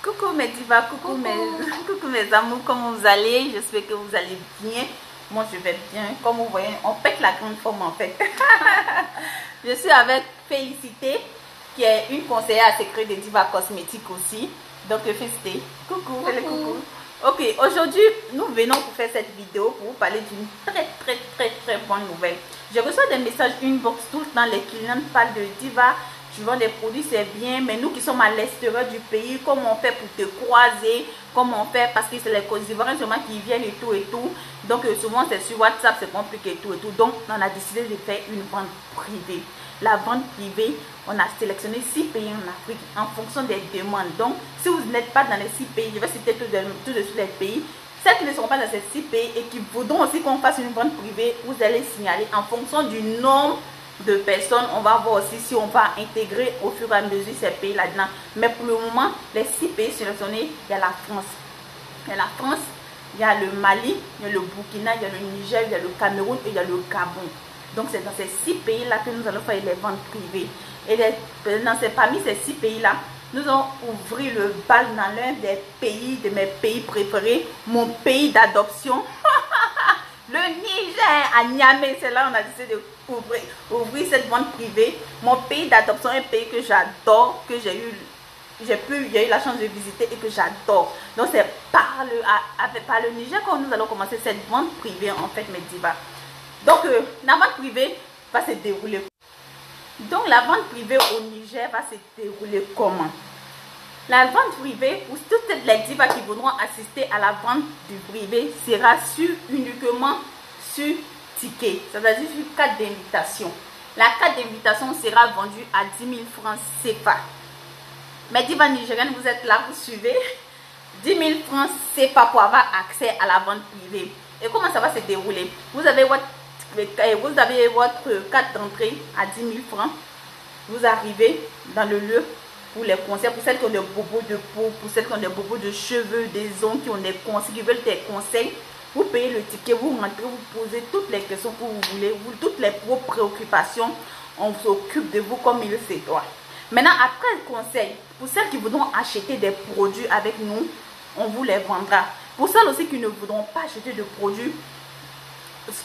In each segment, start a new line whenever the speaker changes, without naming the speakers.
Coucou mes divas, coucou mes amours, comment vous allez? J'espère que vous allez bien. Moi je vais bien. Comme vous voyez, on pète la grande forme en fait. Je suis avec Félicité, qui est une conseillère à secret des divas cosmétiques aussi. Donc Félicité, coucou, fais le coucou. Ok, aujourd'hui nous venons pour faire cette vidéo pour vous parler d'une très bonne nouvelle. Je reçois des messages inbox tout le temps, les clients parlent de divas. Tu vends des produits, c'est bien, mais nous qui sommes à l'extérieur du pays, comment on fait pour te croiser, comment on fait, parce que c'est les Côte-d'Ivoiriens seulement qui viennent et tout. Donc souvent c'est sur WhatsApp, c'est compliqué et tout. Donc on a décidé de faire une vente privée. La vente privée, on a sélectionné 6 pays en Afrique en fonction des demandes. Donc si vous n'êtes pas dans les 6 pays, je vais citer tout de suite les pays. Celles qui ne seront pas dans ces 6 pays et qui voudront aussi qu'on fasse une vente privée, vous allez signaler en fonction du nombre de personnes. On va voir aussi si on va intégrer au fur et à mesure ces pays là-dedans. Mais pour le moment, les 6 pays sélectionnés, il y a la France. Il y a la France, il y a le Mali, il y a le Burkina, il y a le Niger, il y a le Cameroun et il y a le Gabon. Donc c'est dans ces 6 pays-là que nous allons faire les ventes privées. Et parmi ces 6 pays-là, nous allons ouvrir le bal dans l'un des pays, de mes pays préférés, mon pays d'adoption. Le Niger, à Niamey, c'est là où on a décidé d'ouvrir cette vente privée. Mon pays d'adoption est un pays que j'adore, que j'ai eu la chance de visiter et que j'adore. Donc c'est par le Niger que nous allons commencer cette vente privée en fait, mes divas. Donc la vente privée va se dérouler. Donc la vente privée au Niger va se dérouler comment? La vente privée, pour toutes les divas qui voudront assister à la vente du privé, sera uniquement sur ticket, c'est-à-dire sur carte d'invitation. La carte d'invitation sera vendue à 10 000 francs CFA. Mes divas nigériennes, vous êtes là, vous suivez. 10 000 francs CFA pour avoir accès à la vente privée. Et comment ça va se dérouler? Vous avez votre carte d'entrée à 10 000 francs. Vous arrivez dans le lieu pour les conseils, pour celles qui ont des bobos de peau, pour celles qui ont des bobos de cheveux, des ongles, qui ont des conseils, qui veulent des conseils. Vous payez le ticket, vous rentrez, vous posez toutes les questions que vous voulez, toutes vos préoccupations, on s'occupe de vous comme il se doit. Maintenant, après le conseil, pour celles qui voudront acheter des produits avec nous, on vous les vendra. Pour celles aussi qui ne voudront pas acheter de produits,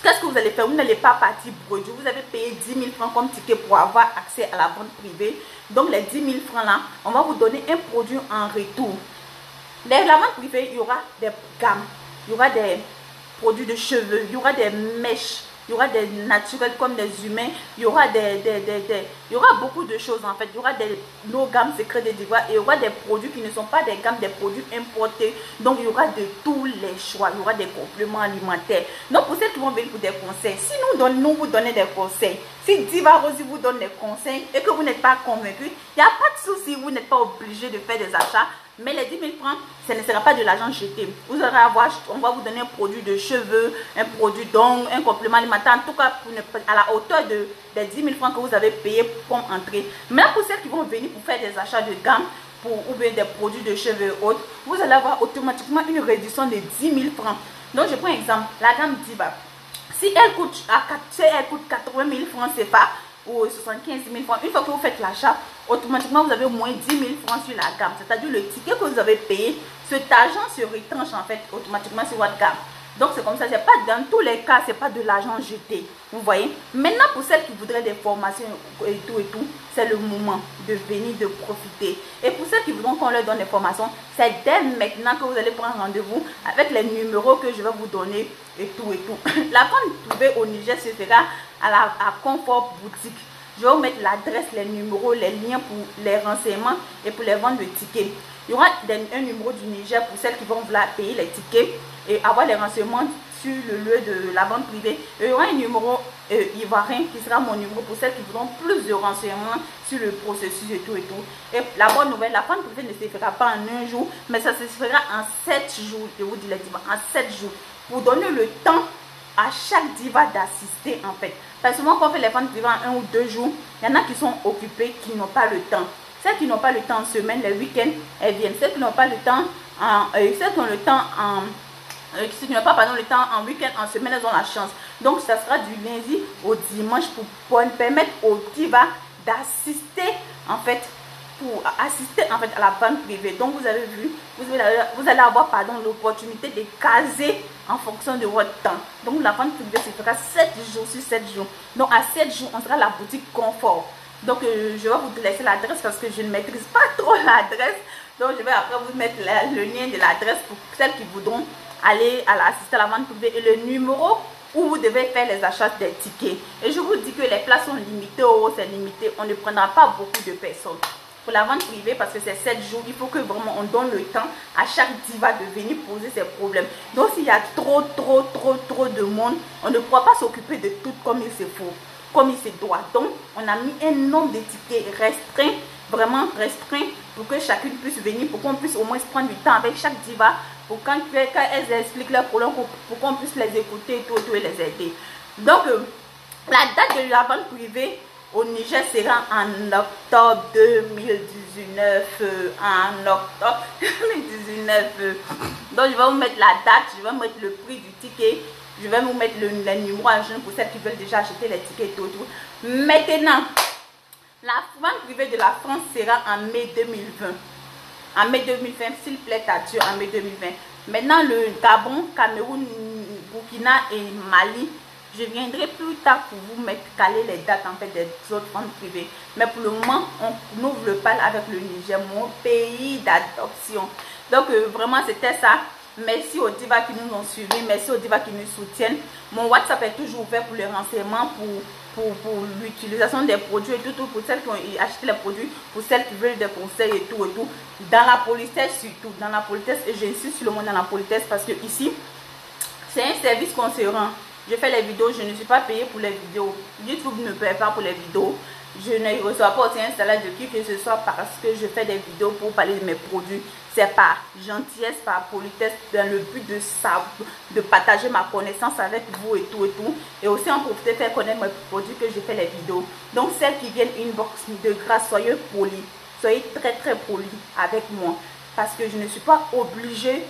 qu'est-ce que vous allez faire? Vous n'allez pas partir produit. Vous avez payé 10 000 francs comme ticket pour avoir accès à la vente privée. Donc les 10 000 francs là, on va vous donner un produit en retour. Dans la vente privée, il y aura des gammes, il y aura des produits de cheveux, il y aura des mèches, il y aura des naturels comme des humains, il y aura il y aura beaucoup de choses en fait. Il y aura nos gammes secrètes des divas et il y aura des produits qui ne sont pas des gammes, des produits importés. Donc il y aura de tous les choix, il y aura des compléments alimentaires. Donc pour celles qui vont venir pour des conseils, si nous vous donnons des conseils, si Diva Rosie vous donne des conseils et que vous n'êtes pas convaincu, il n'y a pas de souci, vous n'êtes pas obligé de faire des achats. Mais les 10 000 francs, ce ne sera pas de l'argent jeté. Vous aurez on va vous donner un produit de cheveux, un produit d'ongles, un complément alimentaire, en tout cas à la hauteur des 10 000 francs que vous avez payé comme entrée. Mais pour celles qui vont venir pour faire des achats de gamme, ou bien des produits de cheveux et autres, vous allez avoir automatiquement une réduction de 10 000 francs. Donc je prends un exemple, la gamme Diva. Si elle coûte 80 000 francs CFA, ou 75 000 francs, une fois que vous faites l'achat, automatiquement vous avez au moins 10 000 francs sur la gamme. C'est-à-dire le ticket que vous avez payé, cet argent se retranche en fait automatiquement sur votre gamme. Donc c'est comme ça, c'est pas dans tous les cas, c'est pas de l'argent jeté. Vous voyez. Maintenant pour celles qui voudraient des formations et tout, c'est le moment de venir, de profiter. Et pour celles qui voudront qu'on leur donne des formations, c'est dès maintenant que vous allez prendre rendez-vous avec les numéros que je vais vous donner et tout. La vente privée au Niger se fera à Confort Boutique. Je vais vous mettre l'adresse, les numéros, les liens pour les renseignements et pour les ventes de tickets. Il y aura un numéro du Niger pour celles qui vont vouloir payer les tickets et avoir les renseignements sur le lieu de la vente privée. Et il y aura un numéro ivoirien qui sera mon numéro pour celles qui voudront plus de renseignements sur le processus et tout. Et la bonne nouvelle, la vente privée ne se fera pas en un jour, mais ça se fera en 7 jours. Je vous dis les divas, en 7 jours. Pour donner le temps à chaque diva d'assister en fait. Parce que souvent quand on fait les ventes privées en 1 ou 2 jours, il y en a qui sont occupés, qui n'ont pas le temps. Celles qui n'ont pas le temps en semaine, les week-ends, elles viennent. Celles qui n'ont pas le temps celles qui ont le temps ceux qui n'ont pas le temps en week-end, en semaine, elles ont la chance. Donc ça sera du lundi au dimanche pour permettre aux divas d'assister en fait pour assister en fait à la vente privée. Donc vous avez vu, vous allez avoir l'opportunité de caser en fonction de votre temps. Donc la vente privée se fera 7 jours sur 7 jours. Donc à 7 jours, on sera à la boutique Confort. Donc je vais vous laisser l'adresse parce que je ne maîtrise pas trop l'adresse. Donc je vais après vous mettre le lien de l'adresse pour celles qui voudront aller assister à la vente privée et le numéro où vous devez faire les achats des tickets. Et je vous dis que les places sont limitées, c'est limité, on ne prendra pas beaucoup de personnes. Pour la vente privée, parce que c'est 7 jours, il faut que vraiment on donne le temps à chaque diva de venir poser ses problèmes. Donc s'il y a trop de monde, on ne pourra pas s'occuper de tout comme il se faut, comme il se doit. Donc on a mis un nombre de tickets restreint, vraiment restreint, pour que chacune puisse venir, pour qu'on puisse au moins prendre du temps avec chaque diva, pour quand elles expliquent leurs problèmes, pour qu'on puisse les écouter et les aider. Donc la date de la vente privée au Niger sera en octobre 2019. En octobre 2019. Donc je vais vous mettre la date, je vais vous mettre le prix du ticket, je vais vous mettre le numéro à joindre pour celles qui veulent déjà acheter les tickets et tout. Maintenant, la vente privée de la France sera en mai 2020. En mai 2020, s'il plaît à Dieu, en mai 2020. Maintenant, le Gabon, Cameroun, Burkina et Mali, je viendrai plus tard pour vous mettre caler les dates en fait des autres ventes privées. Mais pour le moment, on ouvre le bal avec le Niger, mon pays d'adoption. Donc vraiment, c'était ça. Merci aux divas qui nous ont suivis, merci aux divas qui nous soutiennent. Mon WhatsApp est toujours ouvert pour les renseignements, pour l'utilisation des produits et tout, pour celles qui ont acheté les produits, pour celles qui veulent des conseils et tout. Dans la politesse surtout, dans la politesse, et j'insiste sur le mot dans la politesse parce que ici, c'est un service qu'on se rend. Je fais les vidéos, je ne suis pas payée pour les vidéos. YouTube ne paye pas pour les vidéos. Je ne reçois pas aussi un salaire de qui que ce soit parce que je fais des vidéos pour parler de mes produits. C'est par gentillesse, par politesse, dans le but de partager ma connaissance avec vous et tout. Et aussi en profiter, faire connaître mes produits que je fais les vidéos. Donc celles qui viennent inbox de grâce, soyez polis. Soyez très polis avec moi. Parce que je ne suis pas obligée,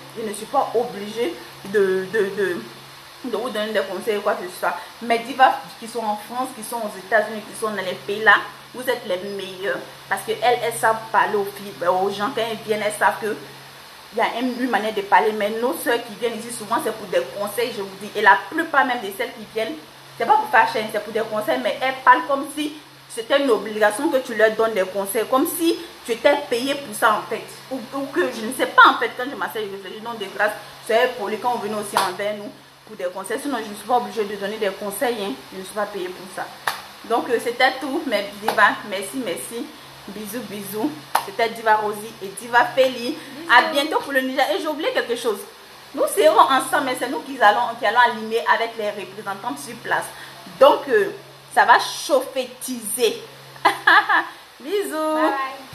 de vous donner des conseils ou quoi que ce soit. Mes divas qui sont en France, qui sont aux États-Unis, qui sont dans les pays là, vous êtes les meilleurs. Parce qu'elles savent parler aux gens. Quand elles viennent, elles savent qu'il y a une manière de parler. Mais nos soeurs qui viennent ici, souvent c'est pour des conseils, je vous dis. Et la plupart même de celles qui viennent, c'est pas pour faire chaîne, c'est pour des conseils. Mais elles parlent comme si c'était une obligation que tu leur donnes des conseils. Comme si tu étais payé pour ça en fait. Ou que je ne sais pas en fait. Quand je m'asseye, je réfléchis, non de grâce. C'est poli quand on vient aussi envers nous pour des conseils, sinon je ne suis pas obligée de donner des conseils, hein. Je ne suis pas payée pour ça. Donc c'était tout mes divas, merci, bisous, c'était Diva Rosie et Diva Feli. À bientôt pour le Niger. Et j'ai oublié quelque chose, nous serons ensemble, mais c'est nous qui allons animer avec les représentantes sur place, donc ça va chauffer, teaser. Bisous. Bye.